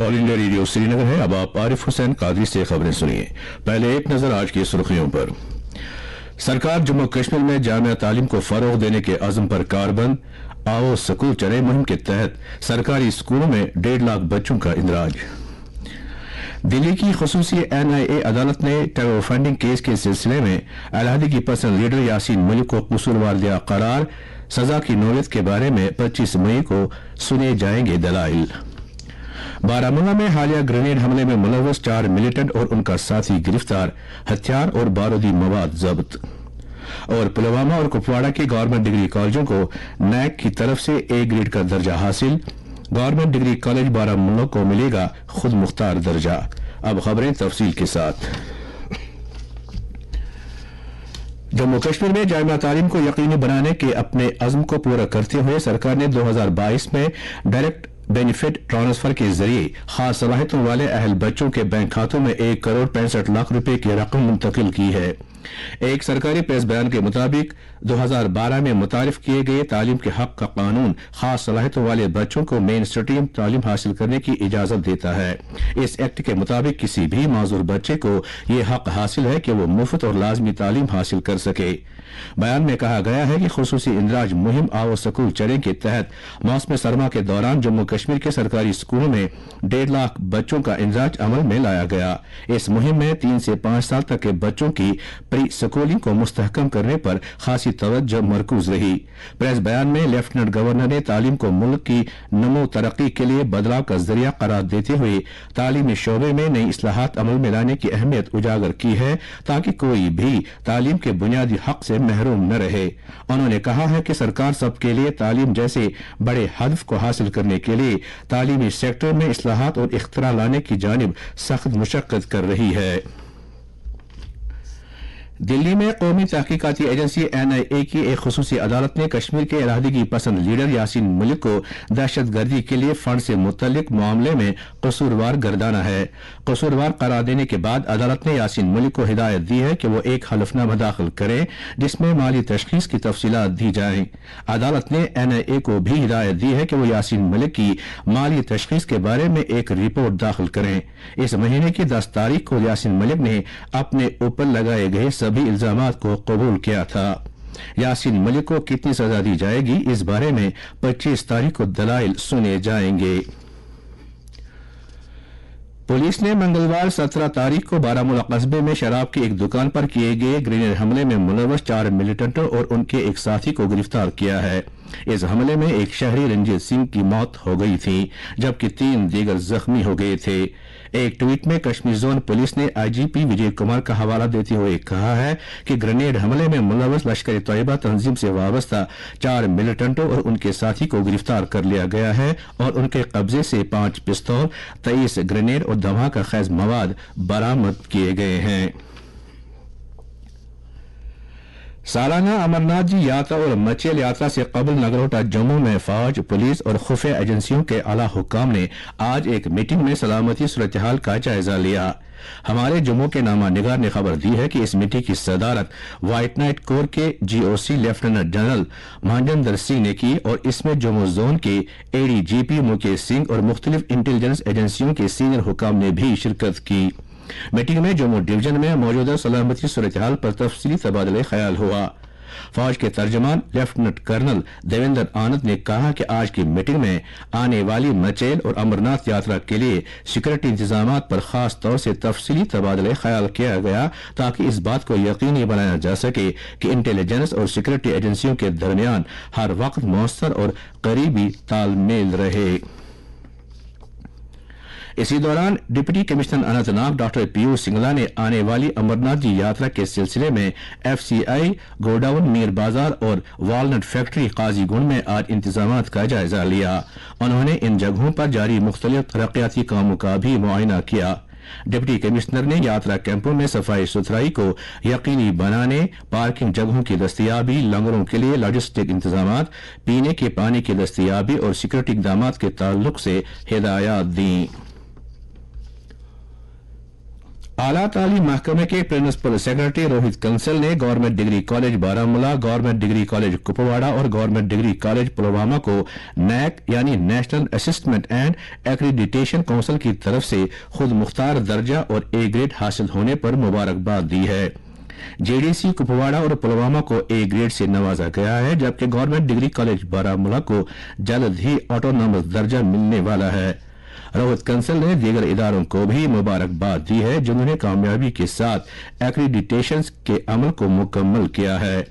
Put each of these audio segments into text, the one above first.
All India radio Srinagar है। अब आप आरिफ हुसैन कादरी से खबरें सुनिए। पहले एक नजर आज की सुर्खियों पर। सरकार जम्मू कश्मीर में जामिया तालीम को फरोग देने के अज़्म पर कारबंद। आओ स्कूल चले मुहिम के तहत सरकारी स्कूलों में 1.5 लाख बच्चों का इंदराज। दिल्ली की खुसूसी NIA अदालत ने टेरर फंडिंग केस के सिलसिले में अलहदगी पसंद लीडर यासीन मलिक को कसूरवार दिया करार। सजा की नौयत के बारे में 25 मई को सुने जाएंगे दलाइल। बारामूला में हालिया ग्रेनेड हमले में मुलव्वस 4 मिलिटेंट और उनका साथी गिरफ्तार। हथियार और बारूदी मवाद जब्त। और पुलवामा और कुपवाड़ा के गवर्नमेंट डिग्री कॉलेजों को NAC की तरफ से A ग्रेड का दर्जा हासिल। गवर्नमेंट डिग्री कॉलेज बारामूला को मिलेगा खुद मुख्तार दर्जा। अब खबरें तफसील के साथ। जम्मू कश्मीर में जामिया तालीम को यकीनी बनाने के अपने अज़्म को पूरा करते हुए सरकार ने 2022 में डायरेक्ट बेनिफिट ट्रांसफर के जरिए खास सलाहियतों वाले अहल बच्चों के बैंक खातों में 1 करोड़ 65 लाख रुपए की रकम मुंतकिल की है। एक सरकारी प्रेस बयान के मुताबिक 2012 में मुतारिफ किए गए तालीम के हक का कानून खास सलाहियतों वाले बच्चों को मेन स्ट्रीम तालीम हासिल करने की इजाजत देता है। इस एक्ट के मुताबिक किसी भी माजूर बच्चे को यह हक हासिल है कि वो मुफ्त और लाजमी तालीम हासिल कर सके। बयान में कहा गया है कि खुसूसी इंदराज मुहिम आओ स्कूल चले के तहत मौसम सरमा के दौरान जम्मू कश्मीर के सरकारी स्कूलों में 1.5 लाख बच्चों का इंदराज अमल में लाया गया। इस मुहिम में 3 से 5 साल तक के बच्चों की प्री स्कूलिंग को मुस्तहकम करने पर खासी तवज्जो मरकूज रही। प्रेस बयान में लेफ्टिनेंट गवर्नर ने तालीम को मुल्क की नमो तरक्की के लिए बदलाव का जरिया करार देते हुए तालीमी शोबे में नई इस्लाहात अमल में लाने की अहमियत उजागर की है ताकि कोई भी तालीम के बुनियादी हक से महरूम न रहे। उन्होंने कहा है कि सरकार सबके लिए तालीम जैसे बड़े हदफ को हासिल करने के लिए तालीमी सेक्टर में इस्लाहात और इख्तरा लाने की जानिब सख्त मुशक्कत कर रही है। दिल्ली में कौमी तहकीकाती एजेंसी NIA की एक खुसूसी अदालत ने कश्मीर के अलहदगी पसंद लीडर यासीन मलिक को दहशतगर्दी के लिए फंड से मुतल्लिक मामले में कसूरवार गर्दाना है। कसूरवार करार देने के बाद अदालत ने यासीन मलिक को हिदायत दी है कि वो एक हलफनामा दाखिल करें जिसमें माली तशखीस की तफसीलात दी जाएं। अदालत ने NIA को भी हिदायत दी है कि वो यासीन मलिक की माली तशखीस के बारे में एक रिपोर्ट दाखिल करें। इस महीने की 10 तारीख को यासीन मलिक ने अपने ऊपर लगाए गए सभी इल्जामात को कबूल किया था। यासीन मलिक को कितनी सजा दी जाएगी इस बारे में 25 तारीख को दलाइल सुने जाएंगे। पुलिस ने मंगलवार 17 तारीख को बारामूला कस्बे में शराब की एक दुकान पर किए गए ग्रेनेड हमले में मुलव्वस 4 मिलिटेंटों और उनके एक साथी को गिरफ्तार किया है। इस हमले में एक शहरी रंजीत सिंह की मौत हो गई थी जबकि 3 दीगर जख्मी हो गए थे। एक ट्वीट में कश्मीर जोन पुलिस ने IGP विजय कुमार का हवाला देते हुए कहा है कि ग्रेनेड हमले में मुलव्वस लश्कर तैयबा तंजीम से वाबस्ता 4 मिलिटेंटों और उनके साथी को गिरफ्तार कर लिया गया है और उनके कब्जे से 5 पिस्तौल, 23 ग्रेनेड और धमाका खैज मवाद बरामद किए गए हैं। सालाना अमरनाथ जी यात्रा और मचेल यात्रा से कबल नगरोटा जम्मू में फौज, पुलिस और खुफिया एजेंसियों के आला हुक्काम ने आज एक मीटिंग में सलामती सूरत हाल का जायजा लिया। हमारे जम्मू के नामा निगार ने खबर दी है कि इस मीटिंग की सदारत व्हाइट नाइट कोर के GOC लेफ्टिनेंट जनरल महाजिंदर सिंह ने की और इसमें जम्मू जोन के ADGP मुकेश सिंह और मुख्तलिफ इंटेलिजेंस एजेंसियों के सीनियर हुक्काम ने भी शिरकत की। मीटिंग में जम्मू डिवीजन में मौजूदा सलामती सूरत हाल पर तफसीली तबादला ख्याल हुआ। फौज के तर्जमान लेफ्टिनेंट कर्नल देवेंद्र आनंद ने कहा कि आज की मीटिंग में आने वाली मचेल और अमरनाथ यात्रा के लिए सिक्योरिटी इंतजाम पर खास तौर से तफसीली तबादला ख्याल किया गया ताकि इस बात को यकीनी बनाया जा सके कि इंटेलिजेंस और सिक्योरिटी एजेंसियों के दरमियान हर वक्त मौसर और करीबी तालमेल रहे। इसी दौरान deputy commissioner Anantnag doctor Piyush Singla ने आने वाली अमरनाथ जी यात्रा के सिलसिले में FCI गोडाउन, मीर बाजार और वालनट फैक्ट्री काजीगुंड में आज इंतजामात का जायजा लिया। उन्होंने इन जगहों पर जारी मुख्तलिफ तरक्याती कामों का भी मुआयना किया। डिप्टी कमिश्नर ने यात्रा कैंपों में सफाई सुथराई को यकीनी बनाने, पार्किंग जगहों की दस्तयाबी, लंगरों के लिए लॉजिस्टिक इंतजाम, पीने के पानी की दस्तयाबी और सिक्योरिटी इकदाम के ताल्लुक से हिदायत दी। आला तालीम महकमे के प्रिंसिपल सेक्रेटरी रोहित कंसल ने government degree college Baramulla, government degree college Kupwara और गवर्नमेंट डिग्री कॉलेज पुलवामा को नैक यानी national assessment and accreditation council की तरफ से खुद मुख्तार दर्जा और ए ग्रेड हासिल होने पर मुबारकबाद दी है। जेडीसी कुपवाड़ा और पुलवामा को ए ग्रेड से नवाजा गया है, जबकि गवर्नमेंट डिग्री कॉलेज बारामूला को जल्द ही ऑटोनॉमस दर्जा मिलने वाला है। रोहित कंसल ने दीगर इदारों को भी मुबारकबाद दी है जिन्होंने कामयाबी के साथ एक्रीडिटेशन के अमल को मुकम्मल किया है।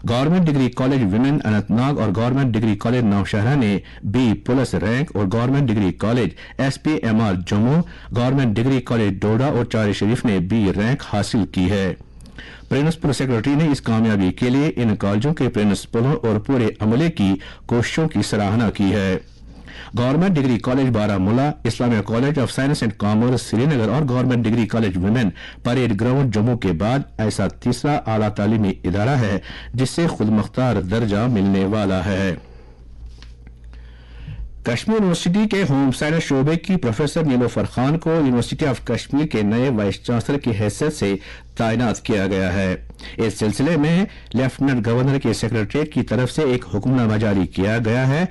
Government degree college women Anantnag और गवर्नमेंट डिग्री कॉलेज नौशहरा ने बी प्लस रैंक और government degree college SPMR Jammu, government degree college Doda और चार शरीफ ने बी रैंक हासिल की है। प्रिंसिपल सेक्रेटरी ने इस कामयाबी के लिए इन कॉलेजों के प्रिंसिपलों और पूरे अमले की कोशिशों की सराहना की है। Government degree college Baramulla, Islamia college of science and commerce Srinagar और government degree college women parade ground Jammu के बाद ऐसा तीसरा आला तालीमी इदारा है जिससे खुद मुख्तार दर्जा मिलने वाला है। कश्मीर यूनिवर्सिटी के होम साइंस शोबे की प्रोफेसर नीलोफर खान को यूनिवर्सिटी ऑफ कश्मीर के नए वाइस चांसलर की हैसियत से तैनात किया गया है। इस सिलसिले में लेफ्टिनेंट गवर्नर के सेक्रेटरीट की तरफ से एक हुक्मनामा जारी किया गया है।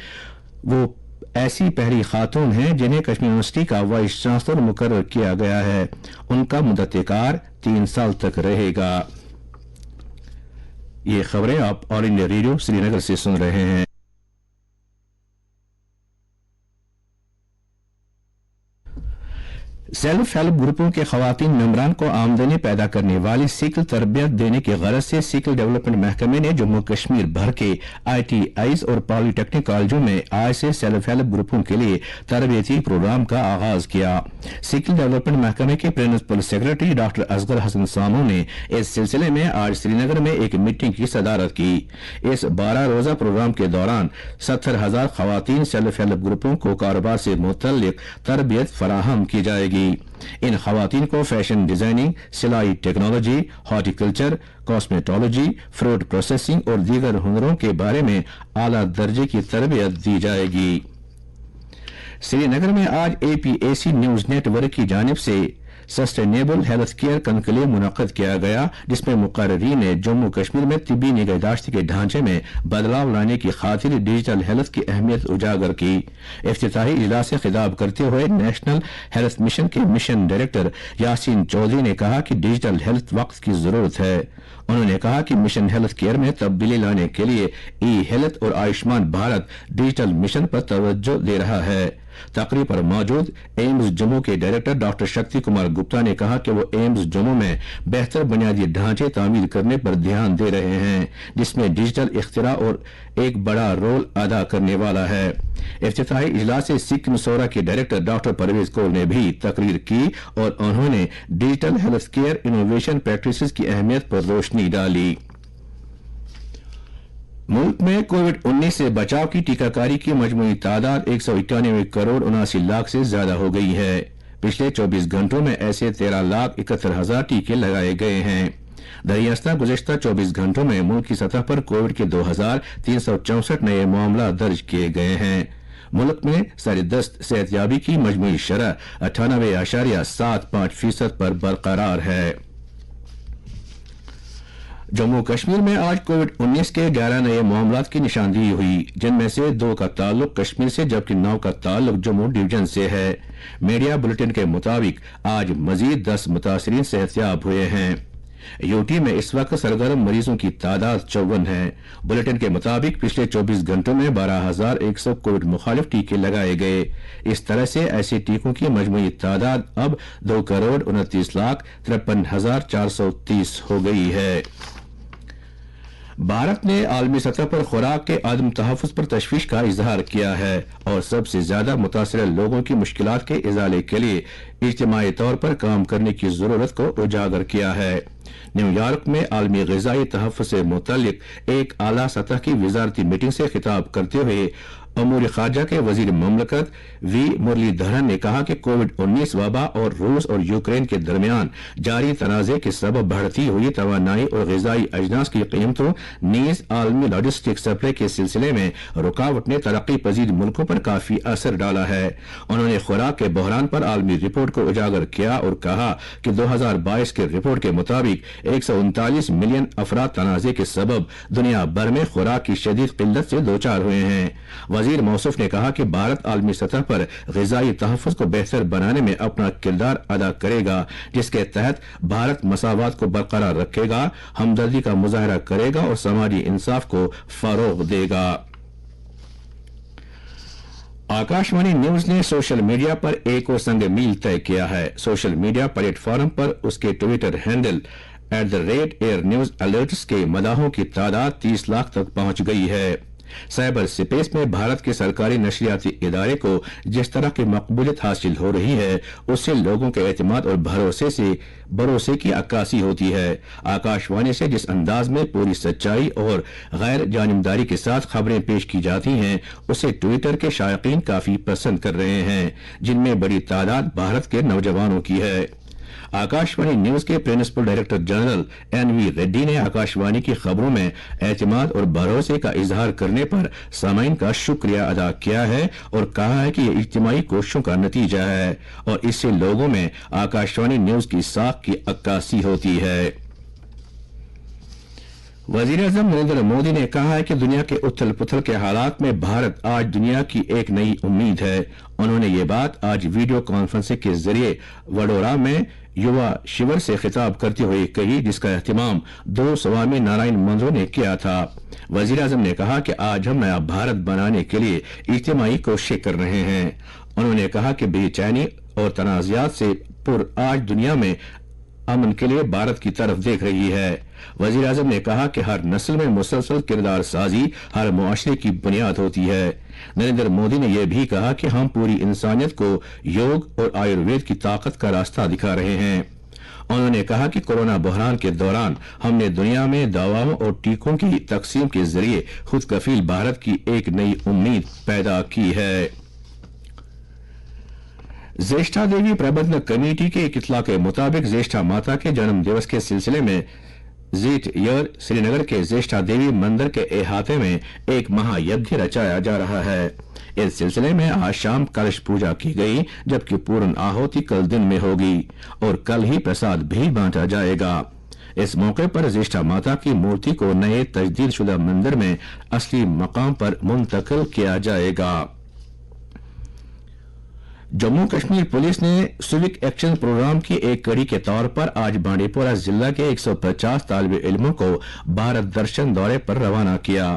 वो ऐसी पहली खातून हैं जिन्हें कश्मीर यूनिवर्सिटी का वाइस चांसलर मुकर्रर किया गया है। उनका मुद्दत-ए-कार 3 साल तक रहेगा। ये खबरें आप ऑल इंडिया रेडियो श्रीनगर से सुन रहे हैं। सेल्फ हेल्प ग्रुपों के खवातीन मेंबरान को आमदनी पैदा करने वाली सिकल तरबियत देने की गरज से सिकल डेवलपमेंट महकमे ने जम्मू कश्मीर भर के ITIs और पॉलिटेक्निक कॉलेजों में आज से सेल्फ हेल्प ग्रुपों के लिए तरबियती प्रोग्राम का आगाज किया। सिकल डेवलपमेंट महकमे के principal secretary doctor Asghar Hasan Samoon ने इस सिलसिले में आज श्रीनगर में एक मीटिंग की सदारत की। इस 12 रोजा प्रोग्राम के दौरान 70,000 खवातीन सेल्फ हेल्प ग्रुपों को कारोबार से मुतल्लिक तरबियत फराहम की जाएगी। इन खवातीन को फैशन डिजाइनिंग, सिलाई technology, horticulture, cosmetology, fruit processing और दीगर हुनरों के बारे में आला दर्जे की तरबियत दी जाएगी। श्रीनगर में आज APAC न्यूज नेटवर्क की जानिब से सस्टेनेबल हेल्थ केयर कॉन्क्लेव मुनक्कद किया गया, जिसमें मुकर्रीन ने जम्मू कश्मीर में तिब्बी निगहदाश्त के ढांचे में बदलाव लाने की खातिर डिजिटल हेल्थ की अहमियत उजागर की। इफ्तिताही इजलास से खिताब करते हुए नेशनल हेल्थ मिशन के मिशन डायरेक्टर यासीन चौधरी ने कहा कि डिजिटल हेल्थ वक्त की जरूरत है। उन्होंने कहा कि मिशन हेल्थ केयर में तब्दीली लाने के लिए ई-हेल्थ और आयुष्मान भारत डिजिटल मिशन पर तवज्जो दे रहा है। तकरीब पर मौजूद एम्स जम्मू के डायरेक्टर डॉक्टर शक्ति कुमार गुप्ता ने कहा कि वो एम्स जम्मू में बेहतर बुनियादी ढांचे तामीर करने पर ध्यान दे रहे हैं, जिसमें डिजिटल इख्तिरा और एक बड़ा रोल अदा करने वाला है। इफ्तिताही इजलास से सिक्किम सौरा के डायरेक्टर डॉक्टर परवेज कौर ने भी तकरीर की और उन्होंने digital health care innovation practices की अहमियत पर रोशनी डाली। मुल्क में कोविड-19 से बचाव की टीकाकारी की मजमूई तादाद 191 करोड़ 79 लाख से ज्यादा हो गई है। पिछले 24 घंटों में ऐसे 13,71,000 टीके लगाए गए हैं। दरियास्ता गुज़िश्ता 24 घंटों में मुल्क की सतह पर कोविड के 2,364 नए मामला दर्ज किए गए हैं। मुल्क में सर-ए-दस्त सेहतयाबी की मजमूई शरह 98.75% पर बरकरार है। जम्मू कश्मीर में आज कोविड-19 के 11 नए मामलात की निशानदेही हुई, जिनमें से 2 का ताल्लुक कश्मीर से जबकि 9 का ताल्लुक जम्मू डिवीजन से है। मीडिया बुलेटिन के मुताबिक आज मजीद 10 मुतासरीन सेहतयाब हुए हैं। यूटी में इस वक्त सरगर्म मरीजों की तादाद 54 है। बुलेटिन के मुताबिक पिछले 24 घंटों में 12,100 कोविड मुखालिफ टीके लगाए गए। इस तरह से ऐसे टीकों की मजमूई तादाद अब 2,29,53,430 हो गई है। भारत ने आलमी सतह पर खुराक के आदम तहफ़्फ़ुज़ पर तशवीश का इजहार किया है और सबसे ज्यादा मुतासर लोगों की मुश्किलात के इजाले के लिए इज्तिमाई तौर पर काम करने की जरूरत को उजागर किया है। न्यूयॉर्क में आलमी ग़िज़ाई तहफ़्फ़ुज़ से मुतल्लिक एक आला सतह की वज़ारती मीटिंग से खिताब करते हुए امور خارجہ کے وزیر مملکت وی مرلی دھرن نے کہا کہ کووڈ-19 وبا اور روس اور یوکرین کے درمیان جاری تنازع کے سبب بڑھتی ہوئی توانائی اور غذائی اجناس کی قیمتوں نیز عالمی لاجسٹک سپلائی کے سلسلے میں رکاوٹ نے ترقی پذیر ملکوں پر کافی اثر ڈالا ہے۔ انہوں نے خوراک کے بحران پر عالمی رپورٹ کو اجاگر کیا اور کہا کہ 2022 کے رپورٹ کے مطابق 139 ملین افراد تنازع کے سبب دنیا بھر میں خوراک کی شدید قلت سے دوچار ہوئے ہیں۔ وزیر موصوف نے کہا کہ بھارت عالمی سطح پر غذائی تحفظ کو بہتر بنانے میں اپنا کردار ادا کرے گا، جس کے تحت بھارت مساوات کو برقرار رکھے گا، ہمدردی کا مظاہرہ کرے گا اور سماجی انصاف کو فروغ دے گا۔ آکاشوانی نیوز نے سوشل میڈیا پر ایک اور سنگ میل طے کیا ہے۔ سوشل میڈیا پلیٹ فارم پر اس کے ٹویٹر ہینڈل @AirNewsAlerts کے مداحوں کی تعداد 30 لاکھ تک پہنچ گئی ہے۔ سائبر سپیس میں بھارت کے سرکاری نشریاتی ادارے کو جس طرح کی مقبولیت حاصل ہو رہی ہے، اس سے لوگوں کے اعتماد اور بھروسے کی عکاسی ہوتی ہے۔ آکاشوانی سے جس انداز میں پوری سچائی اور غیر جانبداری کے ساتھ خبریں پیش کی جاتی ہیں، اسے ٹویٹر کے شائقین کافی پسند کر رہے ہیں، جن میں بڑی تعداد بھارت کے نوجوانوں کی ہے۔ آکاشوانی نیوز کے principal director general NV Reddy نے آکاشوانی کی خبروں میں اعتماد اور بھروسے کا اظہار کرنے پر سامعین کا شکریہ ادا کیا ہے اور کہا ہے کہ یہ اجتماعی کوششوں کا نتیجہ ہے اور اس سے لوگوں میں آکاشوانی نیوز کی ساکھ کی عکاسی ہوتی ہے۔ وزیر اعظم نریندر مودی نے کہا ہے کہ دنیا کے اتھل پتھل کے حالات میں بھارت آج دنیا کی ایک نئی امید ہے۔ انہوں نے یہ بات آج ویڈیو کانفرنسنگ کے ذریعے وڈودرا میں یووا شیور سے خطاب کرتے ہوئے کہی، جس کا اہتمام 2 سوامی نارائن مندروں نے کیا تھا۔ وزیر اعظم نے کہا کہ آج ہم نیا بھارت بنانے کے لیے اجتماعی کوششیں کر رہے ہیں۔ انہوں نے کہا کہ بے چینی اور تنازعات سے پر آج دنیا میں امن کے لیے بھارت کی طرف دیکھ رہی ہے۔ وزیر اعظم نے کہا کہ ہر نسل میں مسلسل کردار سازی ہر معاشرے کی بنیاد ہوتی ہے۔ نریندر مودی نے یہ بھی کہا کہ ہم پوری انسانیت کو یوگ اور آیوروید کی طاقت کا راستہ دکھا رہے ہیں۔ انہوں نے کہا کہ کورونا بحران کے دوران ہم نے دنیا میں دواؤں اور ٹیکوں کی تقسیم کے ذریعے خود کفیل بھارت کی ایک نئی امید پیدا کی ہے۔ زیشٹھا دیوی پربندھک کمیٹی کے ایک اطلاع کے مطابق زیشٹھا ماتا کے جنم دیوس کے سلسلے میں زیٹ ایئر سری نگر کے زیشٹھا دیوی مندر کے احاطے میں ایک مہا یجنا رچایا جا رہا ہے۔ اس سلسلے میں آج شام کلش پوجا کی گئی، جبکہ پورن آہوتی کل دن میں ہوگی اور کل ہی پرساد بھی بانٹا جائے گا۔ اس موقع پر زیشٹھا ماتا کی مورتی کو نئے تجدید شدہ مندر میں اصلی مقام پر منتقل کیا جائے گا۔ جموں کشمیر پولیس نے سیوک ایکشن پروگرام کی ایک کڑی کے طور پر آج بانڈی پورہ ضلع کے 150 طالب علموں کو بھارت درشن دورے پر روانہ کیا۔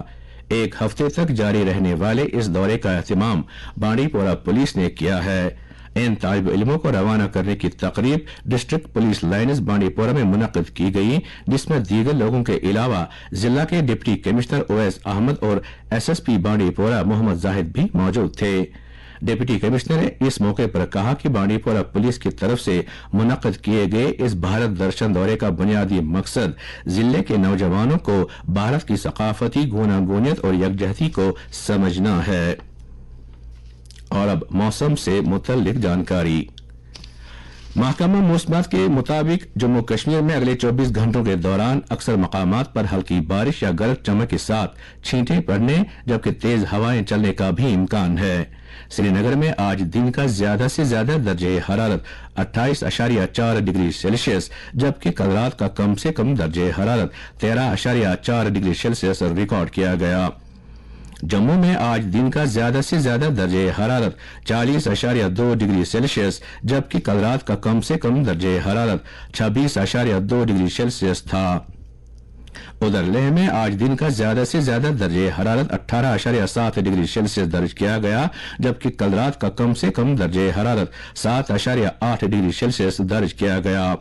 ایک ہفتے تک جاری رہنے والے اس دورے کا اہتمام بانڈی پورہ پولیس نے کیا ہے۔ ان طالب علموں کو روانہ کرنے کی تقریب ڈسٹرکٹ پولیس لائنز بانڈی پورہ میں منعقد کی گئی، جس میں دیگر لوگوں کے علاوہ ضلع کے ڈپٹی کمشنر اویس احمد اور SSP بانڈی پورہ محمد زاہد بھی موجود تھے۔ ڈپٹی کمشنر نے اس موقع پر کہا کہ بانڈی پورہ پولیس کی طرف سے منعقد کیے گئے اس بھارت درشن دورے کا بنیادی مقصد ضلع کے نوجوانوں کو بھارت کی ثقافتی گوناگونیت اور یکجہتی کو سمجھنا ہے۔ اور اب موسم سے متعلق جانکاری۔ محکمہ موسمیات کے مطابق جموں کشمیر میں اگلے 24 گھنٹوں کے دوران اکثر مقامات پر ہلکی بارش یا گرج چمک کے ساتھ چھینٹیں پڑنے جبکہ تیز ہوائیں چلنے کا بھی امکان ہے۔ سری نگر میں آج دن کا زیادہ سے زیادہ درجہ حرارت 28.4 ڈگری سیلسیس جبکہ کل رات کا کم سے کم درجہ حرارت 13.4 ڈگری سیلسیس ریکارڈ کیا گیا۔ جموں میں آج دن کا زیادہ سے زیادہ درجہ حرارت 40.2 ڈگری سیلسیس جبکہ کل رات کا کم سے کم درجہ حرارت 26.2 ڈگری سیلسیس تھا۔ ادھر لیہ میں آج دن کا زیادہ سے زیادہ درجہ حرارت 18.7 ڈگری سیلسیس درج کیا گیا جبکہ کل رات کا کم سے کم درجہ حرارت 7.8 ڈگری سیلسیس درج کیا گیا۔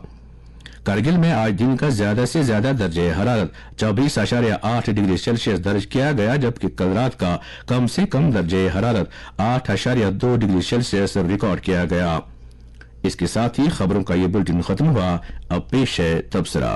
کرگل میں آج دن کا زیادہ سے زیادہ درجہ حرارت 24.8 ڈگری سیلسیس درج کیا گیا جبکہ کل رات کا کم سے کم درجہ حرارت 8.2 ڈگری سیلسیس ریکارڈ کیا گیا۔ اس کے ساتھ ہی خبروں کا یہ بلٹن ختم ہوا۔ اب پیش ہے تبصرہ۔